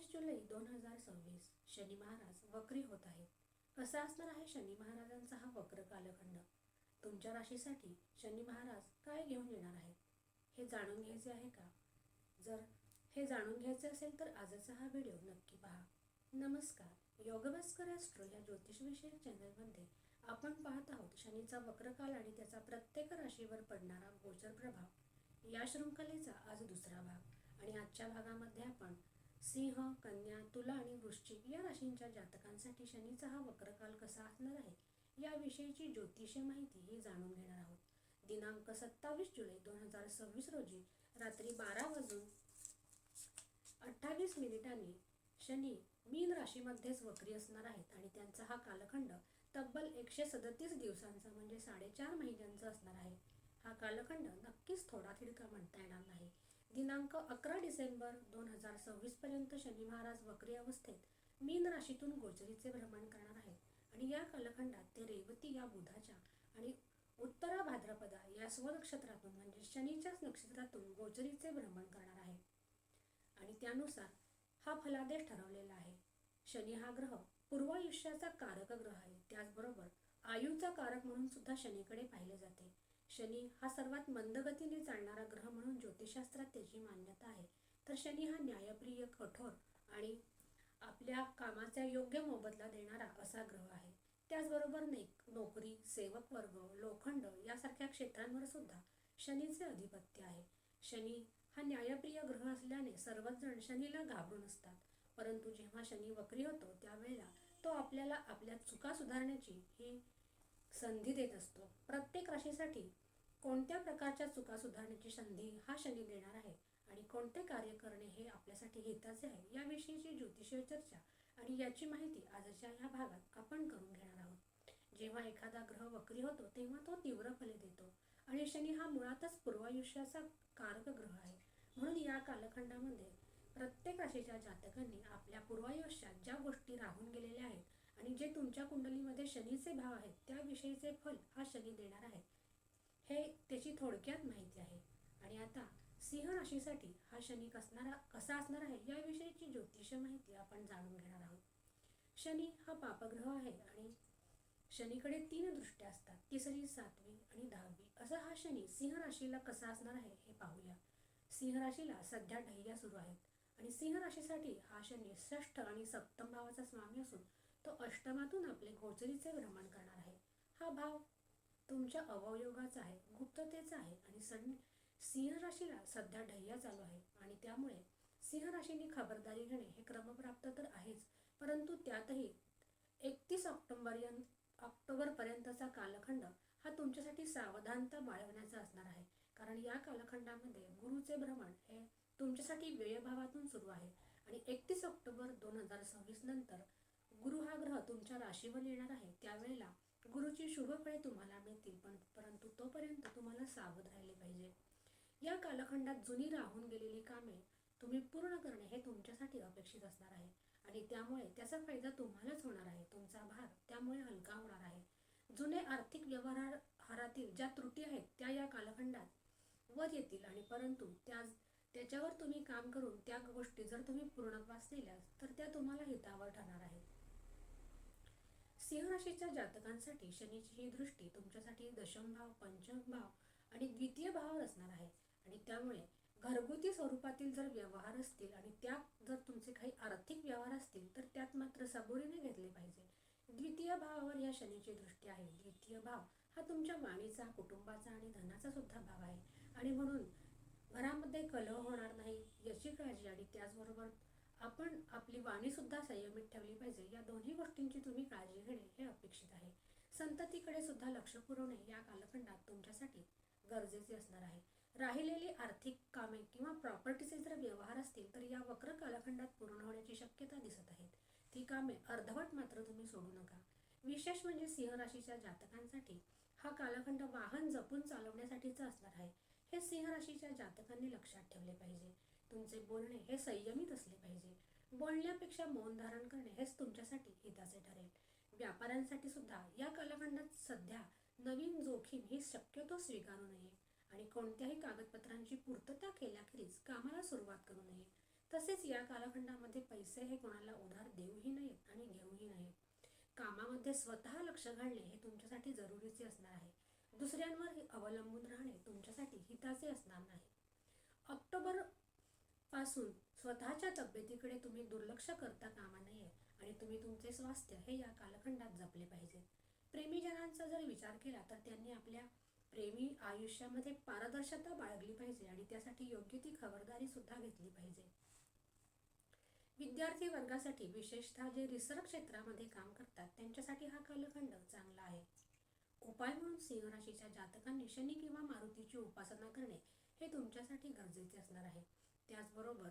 जुलै 2026 शनी महाराज वक्री होत आहेत. कसा असणार आहे शनी महाराजांचा हा वक्र कालखंड? तुमच्या राशीसाठी शनी महाराज काय घेऊन येणार आहेत हे जाणून घ्यायचे आहे का? जर हे जाणून घ्यायचे असेल तर आजचा हा व्हिडिओ नक्की पहा. नमस्कार, योगभास्कर ॲस्ट्रो या ज्योतिषविषयक चॅनलमध्ये आपण पाहत आहोत शनीचा वक्रकाल आणि त्याचा प्रत्येक राशीवर पडणारा गोचर प्रभाव या शृंखलेचा आज दुसरा भाग. आणि आजच्या भागामध्ये आपण सिंह, कन्या, तुला आणि वृश्चिक या राशींच्या जातकांसाठी शनीचा हा वक्रकाल कसा असणार आहे याविषयीची ज्योतिषीय माहिती ही जाणून घेणार आहोत. दिनांक 27 जुलै 2026 रोजी रात्री 12:28 शनी मीन राशीमध्येच वक्री असणार आहेत आणि त्यांचा हा कालखंड तब्बल 137 दिवसांचा म्हणजे 4.5 महिन्यांचा असणार आहे. हा कालखंड नक्कीच थोडा थिडका म्हणता येणार नाही. दिनांक 11 डिसेंबर 2026 पर्यंत शनी महाराज वक्री अवस्थेत मीन राशीतून गोचरीचे भ्रमण करणार आहेत आणि या कालखंडात ते रेवती या बुधाच्या आणि उत्तरा भाद्रपदा या स्वनक्षत्रातून म्हणजे शनीच्याच नक्षत्रातून गोचरीचे भ्रमण करणार आहे आणि त्यानुसार हा फलादेश ठरवलेला आहे. शनी हा ग्रह पूर्वायुष्याचा कारक ग्रह आहे. त्याचबरोबर आयुचा कारक म्हणून सुद्धा शनीकडे पाहिले जाते. शनी हा सर्वात मंदगतीने चालणारा ग्रह म्हणून ज्योतिषशास्त्रात त्याची मान्यता आहे. तर शनी हा न्यायप्रिय, कठोर आणि आपल्या कामाचा योग्य मोबदला देणारा असा ग्रह आहे. त्याचबरोबर नोकरी, सेवक वर्ग, लोखंड यासारख्या क्षेत्रांवर सुद्धा शनीचे अधिपत्य आहे. शनी हा न्यायप्रिय ग्रह असल्याने सर्वच जण शनीला घाबरून असतात. परंतु जेव्हा शनी वक्री होतो त्यावेळेला तो आपल्याला आपल्या चुका सुधारण्याची ही संधी देत असतो. प्रत्येक राशीसाठी कोणत्या प्रकारच्या चुका सुधारण्याची संधी हा शनी देणार आहे आणि कोणते कार्य करणे हे आपल्यासाठी हिताचे आहे याविषयीची ज्योतिषीय चर्चा आणि याची माहिती आजच्या या भागात आपण करून घेणार आहोत. जेव्हा एखादा ग्रह वक्री होतो तेव्हा तो तीव्र फले देतो आणि शनी हा मुळातच पूर्वायुष्याचा कारक ग्रह आहे. म्हणून या कालखंडामध्ये प्रत्येक राशीच्या जातकांनी आपल्या पूर्वायुष्यात ज्या गोष्टी राहून गेलेल्या आहेत आणि जे तुमच्या कुंडलीमध्ये शनीचे भाव आहेत त्याविषयीचे फल हा शनी देणार आहे हे त्याची थोडक्यात माहिती आहे. आणि आता सिंह राशीसाठी हा शनी कसा असणार आहे याविषयीची ज्योतिषीय माहिती आपण जाणून घेणार आहोत. शनी हा पापग्रह आहे आणि शनीकडे 3 दृष्ट्या असतात, तिसरी, 7वी आणि 10वी. असा हा शनी सिंह राशीला कसा असणार आहे हे पाहूया. सिंह राशीला सध्या ढैया सुरू आहेत आणि सिंह राशीसाठी हा शनी षष्ठ आणि सप्तम भावाचा स्वामी असून तो अष्टमातून आपले गोचरीचे भ्रमण करणार आहे. हा भाव तुमच्या अवयोगाचा आहे, गुप्ततेचा आहे आणि सिंह राशीला सध्या ढैया चालू आहे आणि त्यामुळे सिंह राशीने खबरदारी घेणे हे क्रमप्राप्त तर आहेच, परंतु त्यातही 31 ऑक्टोबर पर्यंतचा कालखंड हा तुमच्यासाठी सावधानता बाळगण्याचा असणार आहे. कारण या कालखंडामध्ये गुरुचे भ्रमण हे तुमच्यासाठी व्ययभावातून सुरू आहे आणि 31 ऑक्टोबर 2026 नंतर गुरु हा ग्रह तुमच्या राशीवर येणार आहे. त्यावेळेला गुरुची शुभ फळे तुम्हाला मिळतील, परंतु तोपर्यंत तुम्हाला सावध राहिले पाहिजे. या कालखंडात जुनी राहून गेलेली कामे तुम्ही पूर्ण करणे हे तुमच्यासाठी अपेक्षित असणार आहे आणि त्यामुळे त्याचा फायदा तुम्हालाच होणार आहे. तुमचा भार त्यामुळे हलका होणार आहे. जुने आर्थिक व्यवहारातील ज्या त्रुटी आहेत त्या या कालखंडात वर येतील आणि परंतु त्याच्यावर तुम्ही काम करून त्या गोष्टी जर तुम्ही पूर्णत्वास नेल्यास तर त्या तुम्हाला हितावर ठरणार आहेत. सिंह राशीच्या जातकांसाठी शनीची ही दृष्टी तुमच्यासाठी दशम भाव, पंचम भाव आणि द्वितीय भावावर असणार आहे आणि त्यामुळे घरगुती स्वरूपातील जर व्यवहार असतील आणि त्यात जर तुमचे काही आर्थिक व्यवहार असतील तर त्यात मात्र सबुरीने घेतले पाहिजे. द्वितीय भावावर या शनीची दृष्टी आहे. द्वितीय भाव हा तुमच्या वाणीचा, कुटुंबाचा आणि धनाचा सुद्धा भाव आहे आणि म्हणून घरामध्ये कलह होणार नाही याची काळजी आणि त्याचबरोबर आपण आपली वाणी सुद्धा संयमित ठेवली पाहिजे. या दोन्ही गोष्टींची तुम्ही काळजी घेणे हे अपेक्षित आहे. संततीकडे सुद्धा लक्ष पुरवणे या कालखंडात तुमच्यासाठी गरजेचे असणार आहे. राहिलेली आर्थिक कामे किंवा प्रॉपर्टीचे जर व्यवहार असतील तर या वक्र कालखंडात पूर्ण होण्याची शक्यता दिसत आहेत. ती कामे अर्धवट मात्र तुम्ही सोडू नका. विशेष म्हणजे सिंह राशीच्या जातकांसाठी हा कालखंड वाहन जपून चालवण्यासाठीचा असणार आहे. हे सिंह राशीच्या जातकांनी लक्षात ठेवले पाहिजे. तुमचे बोलणे हे संयमित असले पाहिजे. बोलण्यापेक्षा मौन धारण करणे हेच तुमच्यासाठी हिताचे ठरेल. व्यापाऱ्यांसाठी सुद्धा या कालखंडात सध्या नवीन जोखीम ही शक्यतो स्वीकारू नये आणि कोणत्याही कागदपत्रांची पूर्तता केल्याखेरीज कामाला सुरुवात करू नये. तसेच या कालखंडामध्ये पैसे हे कोणाला उधार देऊही नयेत आणि घेऊही नयेत. कामामध्ये स्वतः लक्ष घालणे हे तुमच्यासाठी जरुरीचे असणार आहे. दुसऱ्यांवर अवलंबून राहणे तुमच्यासाठी हिताचे असणार नाही. ऑक्टोबर पासून स्वतःच्या तब्येतीकडे तुम्ही दुर्लक्ष करता कामा नये आणि तुम्ही तुमचे स्वास्थ्य हे या कालखंडात जपले पाहिजे. प्रेमीजनांचा जर विचार केला तर त्यांनी आपल्या प्रेमी आयुष्यामध्ये पारदर्शकता बाळगली पाहिजे आणि त्यासाठी योग्य ती खबरदारी सुद्धा घेतली पाहिजे. विद्यार्थी वर्गासाठी विशेषतः जे रिसर्च क्षेत्रामध्ये काम करतात त्यांच्यासाठी हा कालखंड चांगला आहे. उपाय म्हणून सिंह राशीच्या जातकांनी शनी किंवा मारुतीची उपासना करणे हे तुमच्यासाठी गरजेचे असणार आहे. त्याचबरोबर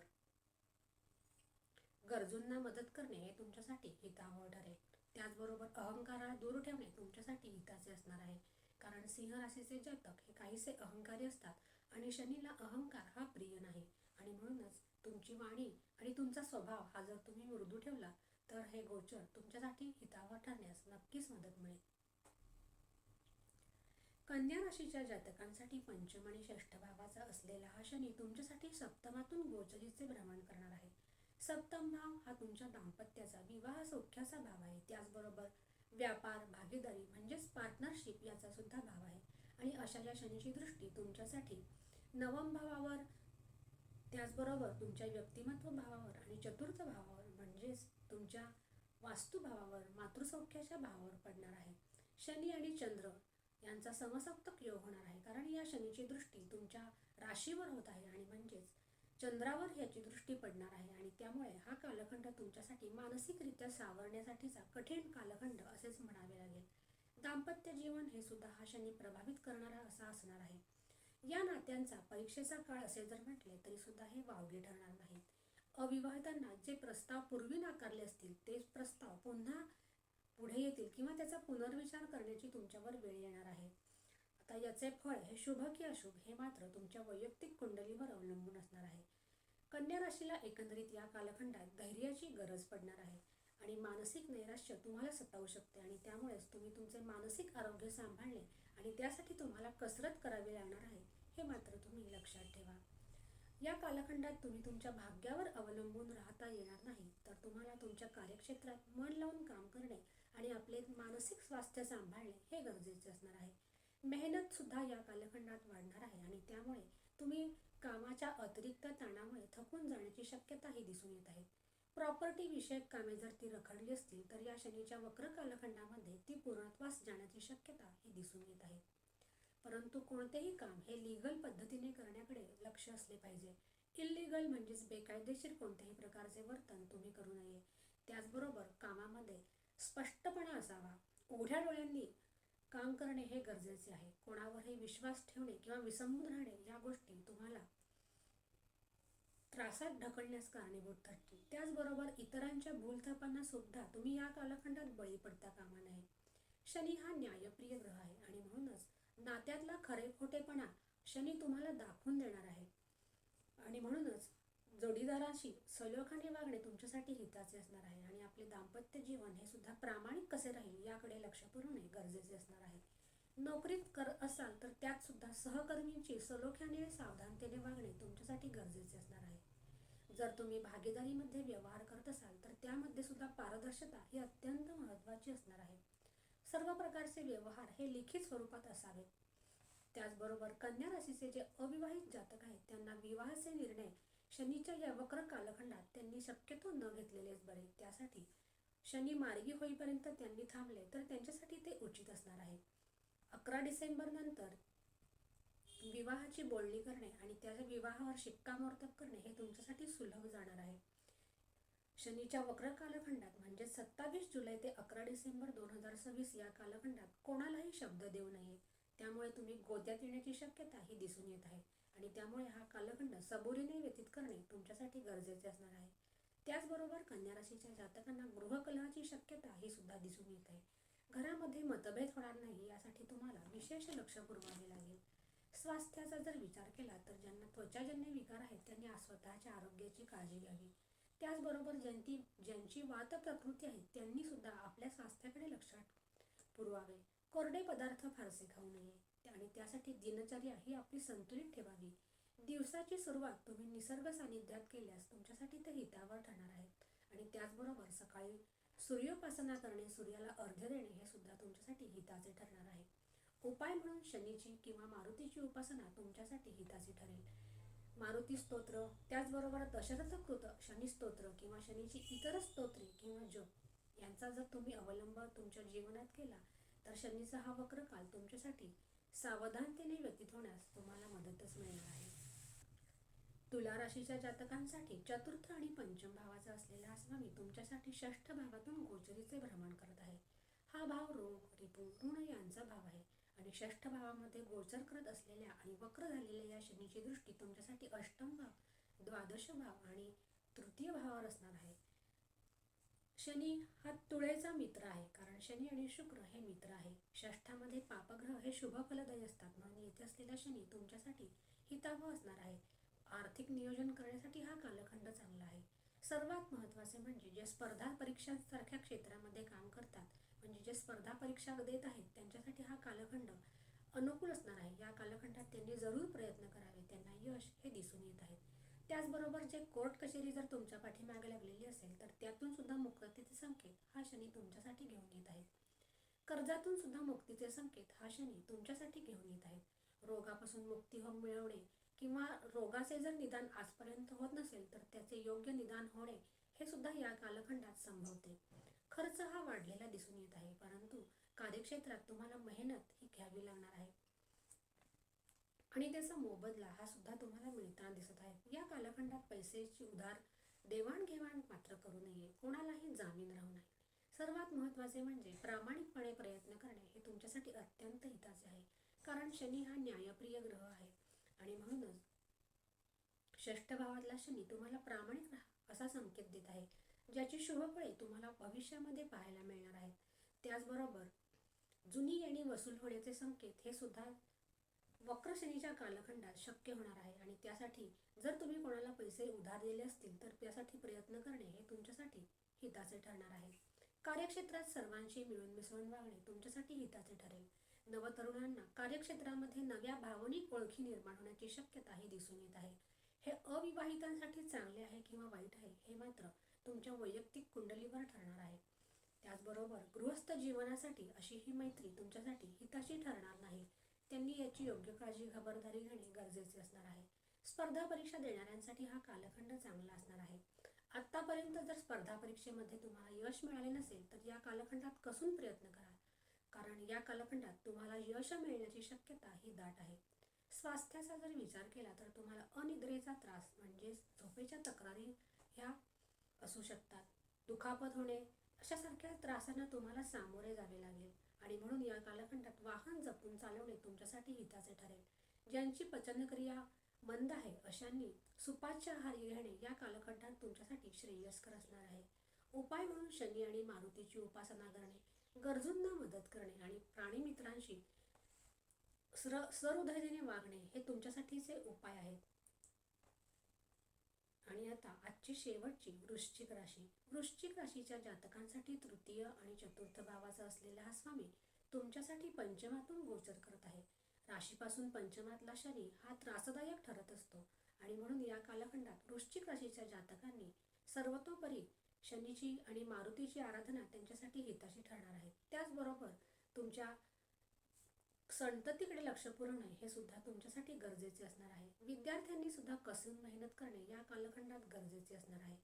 गरजूंना मदत करणे हे तुमच्यासाठी हितावह ठरेल. त्याचबरोबर अहंकाराला दूर ठेवणे तुमच्यासाठी हिताचे असणार आहे, कारण सिंह राशीचे जातक हे काहीसे अहंकारी असतात आणि शनीला अहंकार हा प्रिय नाही. आणि म्हणूनच तुमची वाणी आणि तुमचा स्वभाव हा जर तुम्ही मृदू ठेवला तर हे गोचर तुमच्यासाठी हितावह ठरण्यास नक्कीच मदत मिळेल. कन्या राशीच्या जातकांसाठी पंचम आणि षष्ठ भावाचा असलेला हा शनी तुमच्यासाठी सप्तमातून गोचरीचे भ्रमण करणार आहे. सप्तम भाव हा तुमच्या दाम्पत्याचा, विवाह सौख्याचा भाव आहे. त्याचबरोबर व्यापार, भागीदारी म्हणजेच पार्टनरशिप याचा सुद्धा भाव आहे. आणि अशा या शनीची दृष्टी तुमच्यासाठी नवम भावावर, त्याचबरोबर तुमच्या व्यक्तिमत्व भावावर आणि चतुर्थ भावावर म्हणजेच तुमच्या वास्तुभावावर, मातृसौख्याच्या भावावर पडणार आहे. शनी आणि चंद्र यांचा समसप्तक योग होणार आहे, कारण या शनीची दृष्टी तुमच्या राशीवर होत आहे आणि म्हणजेच चंद्रावर याची दृष्टी पडणार आहे. आणि त्यामुळे हा कालखंड तुमच्यासाठी मानसिकरित्या सावरण्यासाठीचा कठीण कालखंड असेच म्हणावे लागेल. दाम्पत्य जीवन हे सुद्धा हा शनी प्रभावित करणारा असा असणार आहे. या नात्यांचा परीक्षेचा काळ असे जर म्हटले तरी सुद्धा हे वावगे ठरणार नाहीत. अविवाहितांना जे प्रस्ताव पूर्वी नाकारले असतील तेच प्रस्ताव पुन्हा पुढे येतील किंवा त्याचा पुनर्विचार करण्याची तुमच्यावर वेळ येणार आहे. आता याचे फळ हे शुभ की अशुभ हे मात्र तुमच्या वैयक्तिक कुंडलीवर अवलंबून असणार आहे. कन्या राशीला एकंदरीत या कालखंडात धैर्याची गरज पडणार आहे आणि मानसिक नैराश्य तुम्हाला सतावू शकते आणि त्यामुळेच तुम्ही तुमचे मानसिक आरोग्य सांभाळणे आणि त्यासाठी तुम्हाला कसरत करावी लागणार आहे हे मात्र तुम्ही लक्षात ठेवा. या कालखंडात तुम्ही तुमच्या भाग्यावर अवलंबून राहता येणार नाही, तर तुम्हाला तुमच्या कार्यक्षेत्रात मन लावून काम करणे आणि आपले मानसिक स्वास्थ्य सांभाळणे हे गरजेचे असणार आहे. मेहनत सुद्धा या कालखंडात वाढणार आहे आणि त्यामुळे तुम्ही कामाच्या अतिरिक्त ताणामुळे थकून जाण्याची शक्यताही दिसून येत आहे. प्रॉपर्टी विषयक कामे जर ती रखडली असतील तर या शनीच्या वक्र कालखंडामध्ये ती पूर्णत्वास जाण्याची शक्यता ही दिसून येत आहे. परंतु कोणतेही काम हे लीगल पद्धतीने करण्याकडे लक्ष असले पाहिजे. इल्लीगल म्हणजेच बेकायदेशीर कोणत्याही प्रकारचे वर्तन तुम्ही करू नये. त्याचबरोबर कामामध्ये स्पष्टपणा असावा. उघड्या डोळ्यांनी काम करणे हे गरजेचे आहे. कोणावरही विश्वास ठेवणे किंवा विसंबून राहणे या गोष्टी तुम्हाला त्रासात ढकलण्यास कारणीभूत ठरतील. त्याचबरोबर इतरांच्या भूलथापांना सुद्धा तुम्ही या कालखंडात बळी पडता कामा नये. शनी हा न्यायप्रिय ग्रह आहे आणि म्हणूनच नात्यातला खरे खोटेपणा शनी तुम्हाला दाखवून देणार आहे आणि म्हणूनच जोडीदाराशी सलोख्याने वागणे तुमच्यासाठी हिताचे असणार आहे आणि आपले दाम्पत्य जीवन हे सुद्धा प्रामाणिक कसे राहील याकडे लक्ष पुरवणे गरजेचे असणार आहे. नोकरीत करत असाल तर त्यात सुद्धा सहकर्मींची सलोख्याने सावधानतेने वागणे तुमच्यासाठी गरजेचे असणार आहे. जर तुम्ही भागीदारीमध्ये व्यवहार करत असाल तर त्यामध्ये सुद्धा पारदर्शकता ही अत्यंत महत्त्वाची असणार आहे. सर्व प्रकारचे व्यवहार हे लिखित स्वरूपात असावेत. त्याचबरोबर कन्या राशीचे जे अविवाहित जातक आहेत त्यांना विवाहाचे निर्णय शनीच्या या वक्र कालखंडात त्यांनी शक्यतो न घेतलेलेच बरे. त्यासाठी शनी मार्गी होईपर्यंत त्यांनी थांबले तर त्यांच्यासाठी ते उचित असणार आहे. 11 डिसेंबर नंतर विवाहाची बोलणी करणे आणि त्याच्या विवाहावर शिक्कामोर्तब करणे हे तुमच्यासाठी सुलभ जाणार आहे. शनीच्या वक्र कालखंडात म्हणजे 27 जुलै ते 11 डिसेंबर 2026 या कालखंडात कोणालाही शब्द देऊ नये. त्यामुळे तुम्ही गोत्यात येण्याची शक्यता ही दिसून येत आहे आणि त्यामुळे हा कालखंड सबुरीने व्यतीत करणे तुमच्यासाठी गरजेचे असणार आहे. त्याचबरोबर कन्या राशीच्या जातकांना गृहकलहाची शक्यता ही सुद्धा दिसून येत आहे. घरामध्ये मतभेद होणार नाही यासाठी तुम्हाला विशेष लक्ष पुरवावे लागेल. स्वास्थ्याचा जर विचार केला तर ज्यांना त्वचाजन्य विकार आहेत त्यांनी स्वतःच्या आरोग्याची काळजी घ्यावी. त्याचबरोबर ज्यांची वात प्रकृती आहे त्यांनी सुद्धा आपल्या स्वास्थ्याकडे लक्ष पुरवावे. कोरडे पदार्थ फारसे खाऊ नये आणि त्यासाठी दिनचर्या ही आपली संतुलित ठेवावी. दिवसाची सुरुवात तुम्ही निसर्ग सानिध्यात केल्यास तुमच्यासाठी ते हितावह ठरणार आहे त्याचबरोबर सकाळी सूर्योपासना करणे, सूर्याला अर्घ्य देणे हे सुद्धा तुमच्यासाठी हिताचे ठरणार आहे. उपाय म्हणून शनीची किंवा मारुतीची उपासना तुमच्यासाठी हिताची ठरेल. मारुती स्तोत्र, त्याचबरोबर दशरथकृत शनी स्तोत्र किंवा शनीची इतर स्तोत्रे किंवा जप यांचा जर तुम्ही अवलंब तुमच्या जीवनात केला तर शनीचा हा वक्रकाल तुमच्यासाठी सावधानतेने व्यतीत होण्यास तुम्हाला मदतच मिळणार आहे. तुला राशीच्या जातकांसाठी चतुर्थ आणि पंचम भावाचा असलेला हा स्वामी तुमच्यासाठी षष्ठ भावातून गोचरीचे भ्रमण करत आहे. हा भाव रोग, रिपू, ऋण यांचा भाव आहे आणि षष्ठ भावामध्ये गोचर करत असलेल्या आणि वक्र झालेल्या या शनीची दृष्टी तुमच्यासाठी अष्टम भाव, द्वादश भाव आणि तृतीय भावावर असणार आहे. शनी हा तुळेचा मित्र आहे, कारण शनी आणि शुक्र हे मित्र आहे. षष्ठामध्ये पापग्रह हे शुभ फलदायी असतात, म्हणून येथे असलेला शनी तुमच्यासाठी हितावह असणार आहे. आर्थिक नियोजन करण्यासाठी हा कालखंड चांगला आहे. सर्वात महत्त्वाचे म्हणजे जे स्पर्धा परीक्षांसारख्या क्षेत्रामध्ये काम करतात, म्हणजे जे स्पर्धा परीक्षा देत आहेत, त्यांच्यासाठी हा कालखंड अनुकूल असणार आहे. या कालखंडात त्यांनी जरूर प्रयत्न करावे, त्यांना यश हे दिसून येत आहे. त्याचबरोबर जे कोर्ट कचेरी जर तुमच्या पाठीमागे लागलेली असेल तर त्यातून सुद्धा मुक्ततेचे संकेत हा शनी तुमच्यासाठी घेऊन येत आहे. कर्जातून सुद्धा मुक्तीचे संकेत हा शनी तुमच्यासाठी घेऊन येत आहे. रोगापासून मुक्ती मिळवणे किंवा रोगाचे जर निदान आजपर्यंत होत नसेल तर त्याचे योग्य निदान होणे हे सुद्धा या कालखंडात संभवते. खर्च हा वाढलेला दिसून येत आहे, परंतु कार्यक्षेत्रात तुम्हाला मेहनत ही घ्यावी लागणार आहे आणि त्याचा मोबदला हा सुद्धा तुम्हाला मिळताना दिसत आहे. या कालखंडात पैशाची उधार देवाणघेवाण मात्र करू नये, कोणालाही जामीन राहू नये. सर्वात महत्त्वाचे म्हणजे प्रामाणिकपणे प्रयत्न करणे हे तुमच्यासाठी अत्यंत हिताचे आहे, कारण शनी हा न्यायप्रिय ग्रह आहे आणि म्हणूनच षष्ठ भावातला शनी तुम्हाला प्रामाणिक राहा असा संकेत देत आहे, ज्याची शुभफळे तुम्हाला भविष्यामध्ये पाहायला मिळणार आहेत. त्याचबरोबर जुनी येणी वसूल होण्याचे संकेत हे सुद्धा वक्र शनीच्या कालखंडात शक्य होणार आहे आणि त्यासाठी जर तुम्ही कोणाला पैसे उधार दिले असतील तर त्यासाठी प्रयत्न करणे हे तुमच्यासाठी हिताचे ठरणार आहे. कार्यक्षेत्रात सर्वांशी मिळून मिसळून वागणे तुमच्यासाठी हिताचे ठरेल. नवतरुणांना कार्यक्षेत्रामध्ये नव्या भावनिक ओळखी निर्माण होण्याची शक्यताही दिसून येत आहे. हे अविवाहितांसाठी चांगले आहे किंवा वाईट आहे हे मात्र तुमच्या वैयक्तिक कुंडलीवर ठरणार आहे. त्याचबरोबर गृहस्थ जीवनासाठी अशी ही मैत्री तुमच्यासाठी हिताची ठरणार नाही. त्यांनी याची योग्य काळजी खबरदारी घेणे गरजेचे असणार आहे. स्पर्धा परीक्षा देणाऱ्यांसाठी हा कालखंड चांगला असणार आहे. आत्तापर्यंत जर स्पर्धा परीक्षेमध्ये तुम्हाला यश मिळाले नसेल तर या कालखंडात कसून प्रयत्न करा, कारण या कालखंडात तुम्हाला यश मिळण्याची शक्यता ही दाट आहे. स्वास्थ्याचा जर विचार केला तर तुम्हाला अनिद्रेचा त्रास म्हणजे झोपेच्या तक्रारी ह्या असू शकतात. दुखापत होणे अशासारख्या त्रासांना तुम्हाला सामोरे जावे लागेल आणि म्हणून या कालखंडात वाहन जपून चालवणे तुमच्यासाठी हिताचे ठरेल. ज्यांची पचनक्रिया मंद आहे अशांनी सुपाच्य आहार घेणे या कालखंडात तुमच्यासाठी श्रेयस्कर असणार आहे. उपाय म्हणून शनी आणि मारुतीची उपासना करणे, गरजूंना मदत करणे आणि प्राणीमित्रांशी सहृदयतेने वागणे हे तुमच्यासाठीचे उपाय आहेत. आणि आता आजची शेवटची वृश्चिक राशी. वृश्चिक राशीच्या जातकांसाठी तृतीय आणि चतुर्थ भावाचा असलेला हा स्वामी तुमच्यासाठी पंचमातून गोचर करत आहे. राशीपासून पंचमातला शनी हा त्रासदायक ठरत असतो आणि म्हणून या कालखंडात वृश्चिक राशीच्या जातकांनी सर्वतोपरी शनीची आणि मारुतीची आराधना त्यांच्यासाठी हिताची ठरणार आहे. त्याचबरोबर तुमच्या संततीकडे लक्ष पुरवणे हे सुद्धा तुमच्यासाठी गरजेचे असणार आहे. विद्यार्थ्यांनी सुद्धा कसून मेहनत करणे या कालखंडात गरजेचे असणार आहे.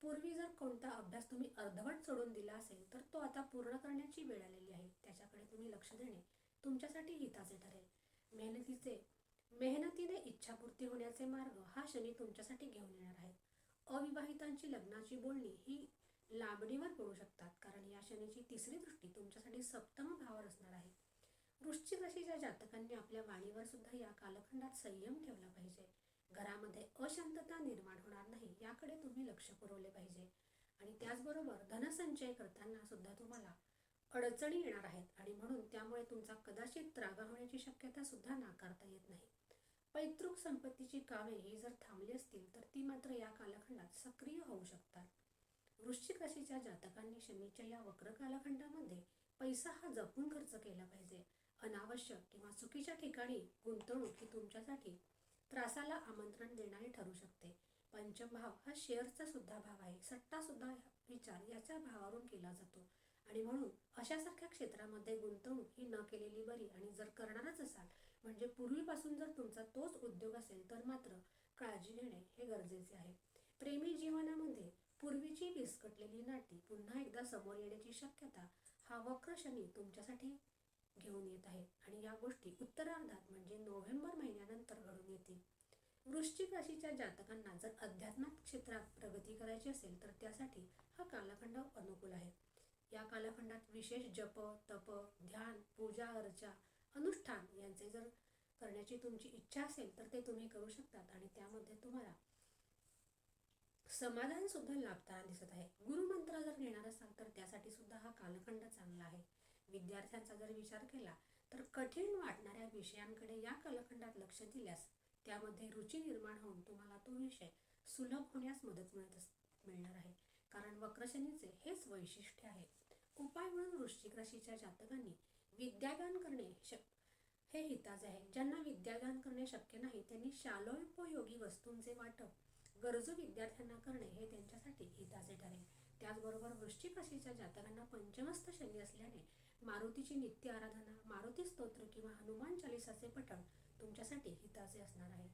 पूर्वी जर कोणता अभ्यास तुम्ही अर्धवट सोडून दिला असेल तर तो आता पूर्ण करण्याची वेळ आलेली आहे. त्याच्याकडे तुम्ही लक्ष देणे तुमच्यासाठी हिताचे ठरेल. मेहनतीने इच्छापूर्ती होण्याचे मार्ग हा शनी तुमच्यासाठी घेऊन येणार आहे. अविवाहितांची लग्नाची बोलणी ही लांबणीवर पडू शकतात, कारण या शनीची तिसरी दृष्टी तुमच्यासाठी सप्तम भावावर असणार आहे. वृश्चिक राशीच्या जातकांनी आपल्या वाणीवर सुद्धा या कालखंडात संयम ठेवला पाहिजे. घरामध्ये अशांतता निर्माण होणार नाही याकडे तुम्ही लक्ष पुरवले पाहिजे आणि त्याचबरोबर धनसंचय करताना सुद्धा तुम्हाला अडचणी येणार आहेत आणि म्हणून त्यामुळे तुमचा कदाचित त्रागा होण्याची शक्यता सुद्धा नाकारता येत नाही. पैतृक संपत्तीची कामे ही जर थांबली असतील तर ती मात्र या कालखंडात सक्रिय होऊ शकतात. वृश्चिक राशीच्या जातकांनी शनीच्या या वक्र कालखंडामध्ये पैसा हा जपून खर्च केला पाहिजे. अनावश्यक किंवा चुकीच्या ठिकाणी गुंतवणूक ही तुमच्यासाठी त्रासाला आमंत्रण देणारी ठरू शकते. पंचम भाव हा शेअर्सचा सुद्धा भाव आहे. सट्टा सुद्धा विचार याच्या भावावरून केला जातो आणि म्हणून अशासारख्या क्षेत्रामध्ये गुंतवणूक ही न केलेली बरी. आणि जर करणारच असाल म्हणजे पूर्वीपासून जर तुमचा तोच उद्योग असेल तर मात्र काळजी घेणे हे गरजेचे आहे. प्रेमी जीवनामध्ये पूर्वीची विस्कटलेली नाटी पुन्हा एकदा समोर येण्याची शक्यता हा वक्र शनी तुमच्यासाठी घेऊन येत आहे आणि या गोष्टी उत्तरार्धात म्हणजे नोव्हेंबर महिन्यानंतर घडून येतील. वृश्चिक राशीच्या जातकांना जर अध्यात्मात क्षेत्रात प्रगती करायची असेल तर त्यासाठी हा कालखंड अनुकूल आहे. या कालखंडात विशेष जप, तप, ध्यान, पूजा अर्चा, अनुष्ठान यांचे जर करण्याची तुमची इच्छा असेल तर ते तुम्ही करू शकतात आणि त्यामध्ये तुम्हाला समाधान सुद्धा लाभताना दिसत आहे. गुरुमंत्र जर घेणार असाल तर त्यासाठी सुद्धा हा कालखंड चांगला आहे. विद्यार्थ्यांचा जर विचार केला तर कठीण वाटणाऱ्या विषयांकडे या कालखंडात लक्ष दिल्यास त्यामध्ये रुची निर्माण होऊन तुम्हाला तो विषय सुलभ होण्यास मदत मिळणार आहे. कारण वक्रशनीचे हेच वैशिष्ट्य आहे. उपाय म्हणून वृश्चिक राशीच्या जातकांनी विद्यादान करणे हे हिताचे आहे. ज्यांना विद्यादान करणे शक्य नाही त्यांनी शालोपयोगी वस्तूंचे वाटप गरजू विद्यार्थ्यांना करणे हे त्यांच्यासाठी हिताचे ठरेल. त्याचबरोबर वृश्चिक राशीच्या जातकांना पंचमस्थ शनी असल्याने मारुतीची नित्य आराधना, मारुती स्तोत्र किंवा हनुमान चालिसाचे पठण तुमच्यासाठी हिताचे असणार आहे.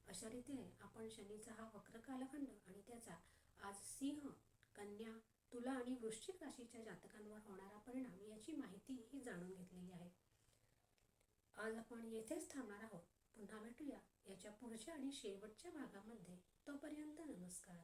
अशा रीतीने आपण शनीचा हा वक्र कालखंड आणि त्याचा आज सिंह, कन्या, तुला आणि वृश्चिक राशीच्या जातकांवर होणारा परिणाम याची माहिती ही जाणून घेतलेली आहे. आज आपण येथेच थांबणार आहोत. पुन्हा भेटूया याच्या पुढच्या आणि शेवटच्या भागामध्ये. तोपर्यंत नमस्कार.